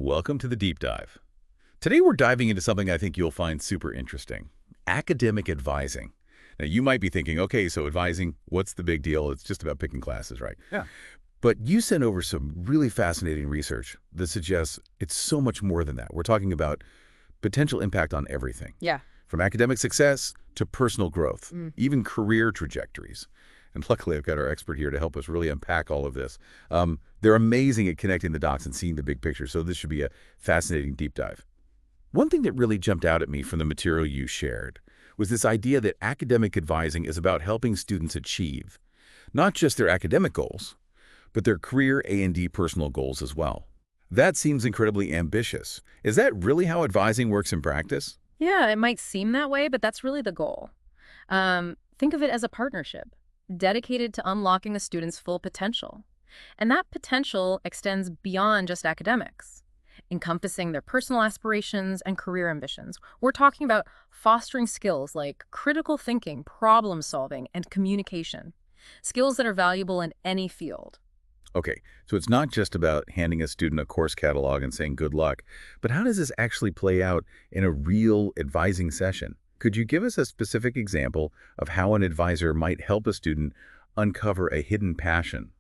Welcome to the Deep Dive. Today we're diving into something I think you'll find super interesting, academic advising. Now you might be thinking, okay, so advising, what's the big deal? It's just about picking classes, right? Yeah. But you sent over some really fascinating research that suggests it's so much more than that. We're talking about potential impact on everything, Yeah. from academic success to personal growth, Mm. even career trajectories. And luckily, I've got our expert here to help us really unpack all of this. They're amazing at connecting the dots and seeing the big picture, so this should be a fascinating deep dive. One thing that really jumped out at me from the material you shared was this idea that academic advising is about helping students achieve not just their academic goals, but their career A&D personal goals as well. That seems incredibly ambitious. Is that really how advising works in practice? Yeah, it might seem that way, but that's really the goal. Think of it as a partnership, dedicated to unlocking a student's full potential. And that potential extends beyond just academics, encompassing their personal aspirations and career ambitions. We're talking about fostering skills like critical thinking, problem solving, and communication, skills that are valuable in any field. Okay, so it's not just about handing a student a course catalog and saying good luck, but how does this actually play out in a real advising session? Could you give us a specific example of how an advisor might help a student uncover a hidden passion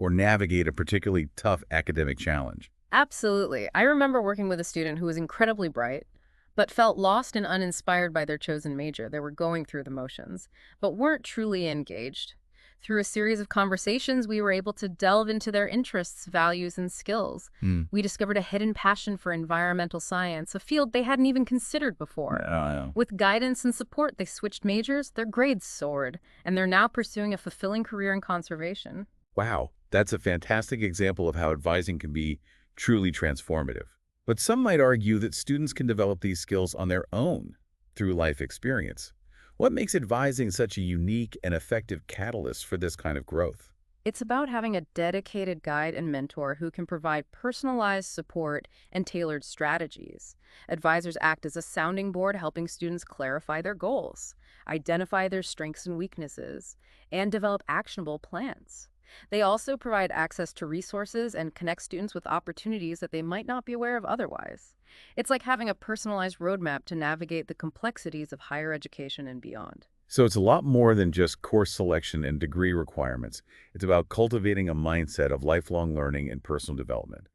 or navigate a particularly tough academic challenge? Absolutely. I remember working with a student who was incredibly bright, but felt lost and uninspired by their chosen major. They were going through the motions, but weren't truly engaged. Through a series of conversations, we were able to delve into their interests, values, and skills. Hmm. We discovered a hidden passion for environmental science, a field they hadn't even considered before. Yeah. With guidance and support, they switched majors, their grades soared, and they're now pursuing a fulfilling career in conservation. Wow, that's a fantastic example of how advising can be truly transformative. But some might argue that students can develop these skills on their own through life experience. What makes advising such a unique and effective catalyst for this kind of growth? It's about having a dedicated guide and mentor who can provide personalized support and tailored strategies. Advisors act as a sounding board, helping students clarify their goals, identify their strengths and weaknesses, and develop actionable plans. They also provide access to resources and connect students with opportunities that they might not be aware of otherwise. It's like having a personalized roadmap to navigate the complexities of higher education and beyond. So it's a lot more than just course selection and degree requirements. It's about cultivating a mindset of lifelong learning and personal development.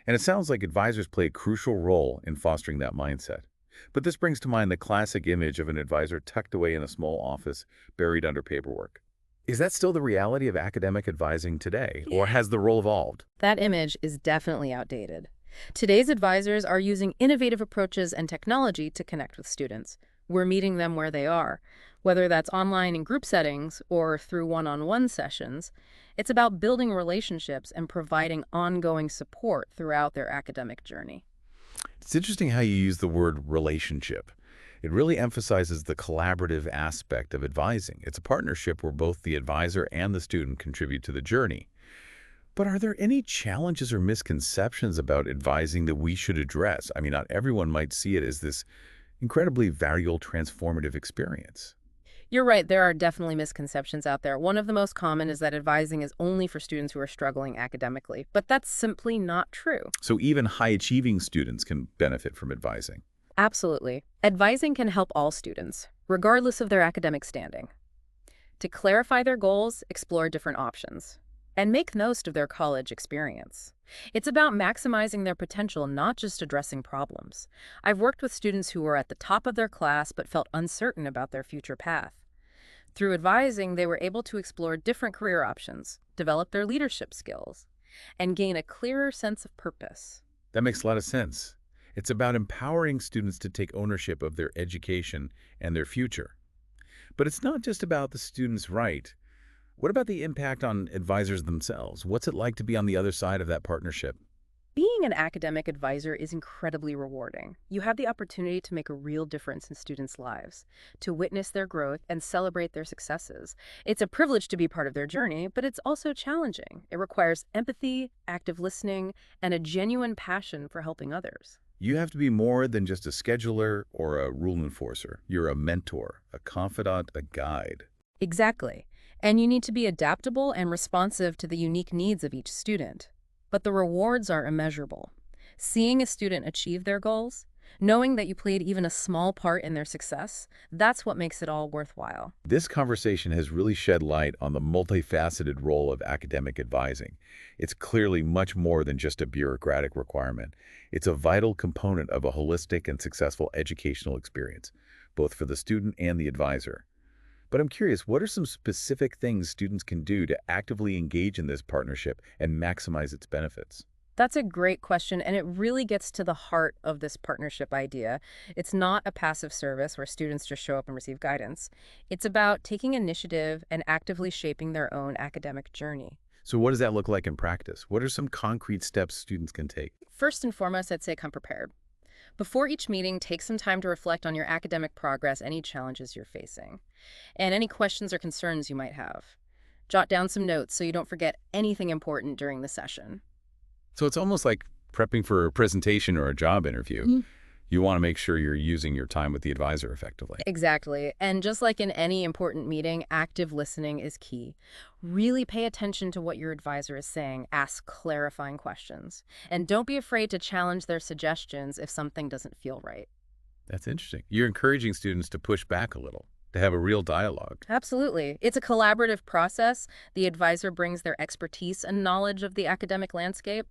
And it sounds like advisors play a crucial role in fostering that mindset. But this brings to mind the classic image of an advisor tucked away in a small office, buried under paperwork. Is that still the reality of academic advising today, or has the role evolved? That image is definitely outdated. Today's advisors are using innovative approaches and technology to connect with students. We're meeting them where they are, whether that's online in group settings or through one-on-one sessions. It's about building relationships and providing ongoing support throughout their academic journey. It's interesting how you use the word relationship. It really emphasizes the collaborative aspect of advising. It's a partnership where both the advisor and the student contribute to the journey. But are there any challenges or misconceptions about advising that we should address? I mean, not everyone might see it as this incredibly valuable, transformative experience. You're right, there are definitely misconceptions out there. One of the most common is that advising is only for students who are struggling academically, but that's simply not true. So even high-achieving students can benefit from advising. Absolutely. Advising can help all students, regardless of their academic standing, to clarify their goals, explore different options, and make most of their college experience. It's about maximizing their potential, not just addressing problems. I've worked with students who were at the top of their class but felt uncertain about their future path. Through advising, they were able to explore different career options, develop their leadership skills, and gain a clearer sense of purpose. That makes a lot of sense. It's about empowering students to take ownership of their education and their future. But it's not just about the students' right. What about the impact on advisors themselves? What's it like to be on the other side of that partnership? Being an academic advisor is incredibly rewarding. You have the opportunity to make a real difference in students' lives, to witness their growth and celebrate their successes. It's a privilege to be part of their journey, but it's also challenging. It requires empathy, active listening, and a genuine passion for helping others. You have to be more than just a scheduler or a rule enforcer. You're a mentor, a confidant, a guide. Exactly. And you need to be adaptable and responsive to the unique needs of each student. But the rewards are immeasurable. Seeing a student achieve their goals, knowing that you played even a small part in their success, that's what makes it all worthwhile. This conversation has really shed light on the multifaceted role of academic advising. It's clearly much more than just a bureaucratic requirement. It's a vital component of a holistic and successful educational experience, both for the student and the advisor. But I'm curious, what are some specific things students can do to actively engage in this partnership and maximize its benefits? That's a great question, and it really gets to the heart of this partnership idea. It's not a passive service where students just show up and receive guidance. It's about taking initiative and actively shaping their own academic journey. So what does that look like in practice? What are some concrete steps students can take? First and foremost, I'd say come prepared. Before each meeting, take some time to reflect on your academic progress, any challenges you're facing, and any questions or concerns you might have. Jot down some notes so you don't forget anything important during the session. So it's almost like prepping for a presentation or a job interview. You want to make sure you're using your time with the advisor effectively. Exactly. And just like in any important meeting, active listening is key. Really pay attention to what your advisor is saying. Ask clarifying questions. And don't be afraid to challenge their suggestions if something doesn't feel right. That's interesting. You're encouraging students to push back a little, to have a real dialogue. Absolutely. It's a collaborative process. The advisor brings their expertise and knowledge of the academic landscape,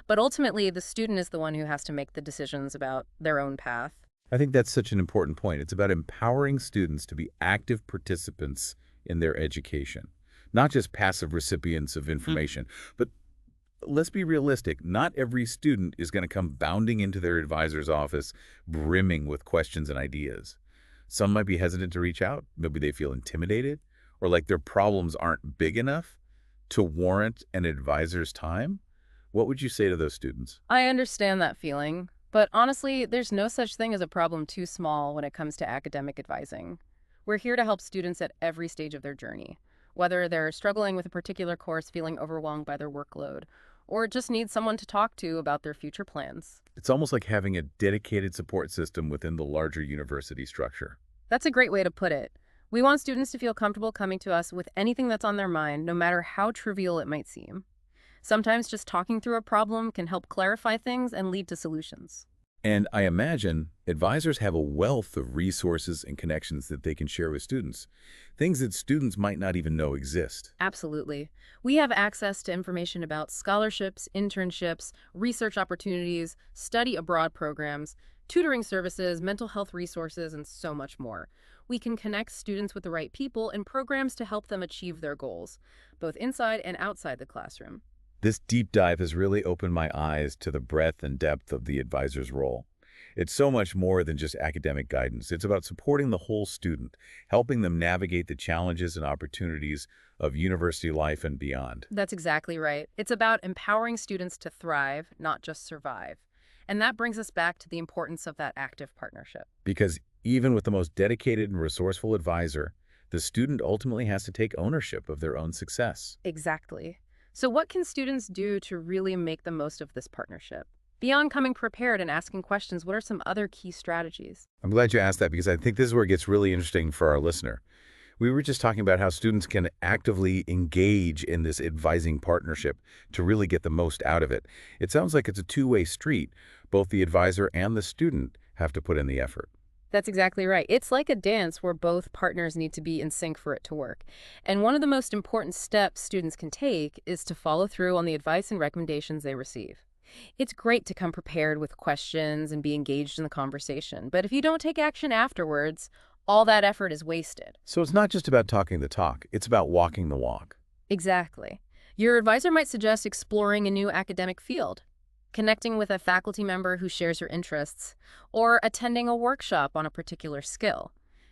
but ultimately the student is the one who has to make the decisions about their own path. I think that's such an important point. It's about empowering students to be active participants in their education, not just passive recipients of information. But let's be realistic. Not every student is going to come bounding into their advisor's office brimming with questions and ideas. Some might be hesitant to reach out. Maybe they feel intimidated or like their problems aren't big enough to warrant an advisor's time. What would you say to those students? I understand that feeling, but honestly, there's no such thing as a problem too small when it comes to academic advising. We're here to help students at every stage of their journey, whether they're struggling with a particular course, feeling overwhelmed by their workload, or just need someone to talk to about their future plans. It's almost like having a dedicated support system within the larger university structure. That's a great way to put it. We want students to feel comfortable coming to us with anything that's on their mind, no matter how trivial it might seem. Sometimes just talking through a problem can help clarify things and lead to solutions. And I imagine advisors have a wealth of resources and connections that they can share with students, things that students might not even know exist. Absolutely. We have access to information about scholarships, internships, research opportunities, study abroad programs, tutoring services, mental health resources, and so much more. We can connect students with the right people and programs to help them achieve their goals, both inside and outside the classroom. This deep dive has really opened my eyes to the breadth and depth of the advisor's role. It's so much more than just academic guidance. It's about supporting the whole student, helping them navigate the challenges and opportunities of university life and beyond. That's exactly right. It's about empowering students to thrive, not just survive. And that brings us back to the importance of that active partnership. Because even with the most dedicated and resourceful advisor, the student ultimately has to take ownership of their own success. Exactly. So what can students do to really make the most of this partnership? Beyond coming prepared and asking questions, what are some other key strategies? I'm glad you asked that because I think this is where it gets really interesting for our listener. We were just talking about how students can actively engage in this advising partnership to really get the most out of it. It sounds like it's a two-way street. Both the advisor and the student have to put in the effort. That's exactly right. It's like a dance where both partners need to be in sync for it to work. And one of the most important steps students can take is to follow through on the advice and recommendations they receive. It's great to come prepared with questions and be engaged in the conversation, but if you don't take action afterwards, all that effort is wasted. So it's not just about talking the talk, it's about walking the walk. Exactly. Your advisor might suggest exploring a new academic field, connecting with a faculty member who shares your interests, or attending a workshop on a particular skill.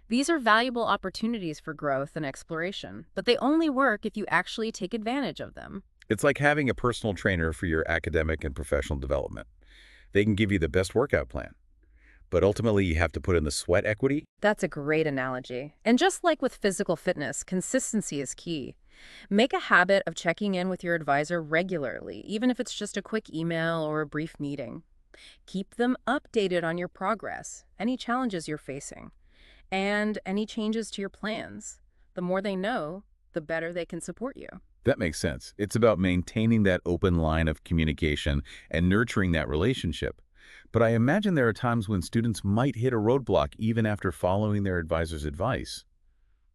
These are valuable opportunities for growth and exploration, but they only work if you actually take advantage of them. It's like having a personal trainer for your academic and professional development. They can give you the best workout plan, but ultimately you have to put in the sweat equity. That's a great analogy. And just like with physical fitness, consistency is key. Make a habit of checking in with your advisor regularly, even if it's just a quick email or a brief meeting. Keep them updated on your progress, any challenges you're facing, and any changes to your plans. The more they know, the better they can support you. That makes sense. It's about maintaining that open line of communication and nurturing that relationship. But I imagine there are times when students might hit a roadblock even after following their advisor's advice.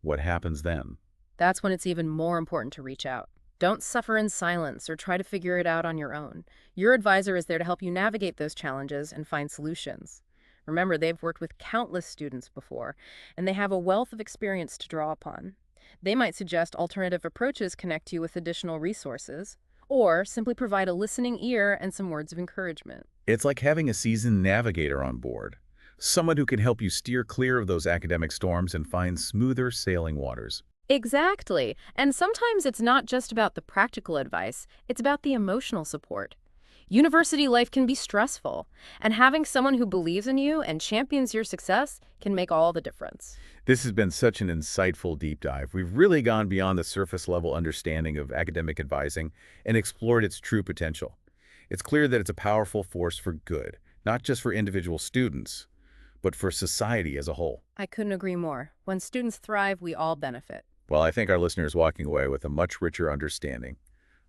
What happens then? That's when it's even more important to reach out. Don't suffer in silence or try to figure it out on your own. Your advisor is there to help you navigate those challenges and find solutions. Remember, they've worked with countless students before, and they have a wealth of experience to draw upon. They might suggest alternative approaches, connect you with additional resources, or simply provide a listening ear and some words of encouragement. It's like having a seasoned navigator on board, someone who can help you steer clear of those academic storms and find smoother sailing waters. Exactly. And sometimes it's not just about the practical advice, it's about the emotional support. University life can be stressful, and having someone who believes in you and champions your success can make all the difference. This has been such an insightful deep dive. We've really gone beyond the surface level understanding of academic advising and explored its true potential. It's clear that it's a powerful force for good, not just for individual students, but for society as a whole. I couldn't agree more. When students thrive, we all benefit. Well, I think our listeners walking away with a much richer understanding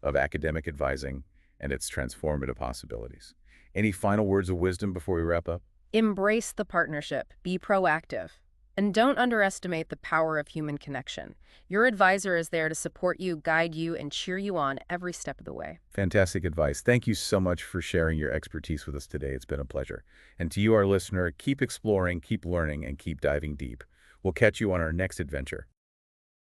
of academic advising and its transformative possibilities. Any final words of wisdom before we wrap up? Embrace the partnership, be proactive, and don't underestimate the power of human connection. Your advisor is there to support you, guide you, and cheer you on every step of the way. Fantastic advice. Thank you so much for sharing your expertise with us today. It's been a pleasure. And to you, our listener, keep exploring, keep learning, and keep diving deep. We'll catch you on our next adventure.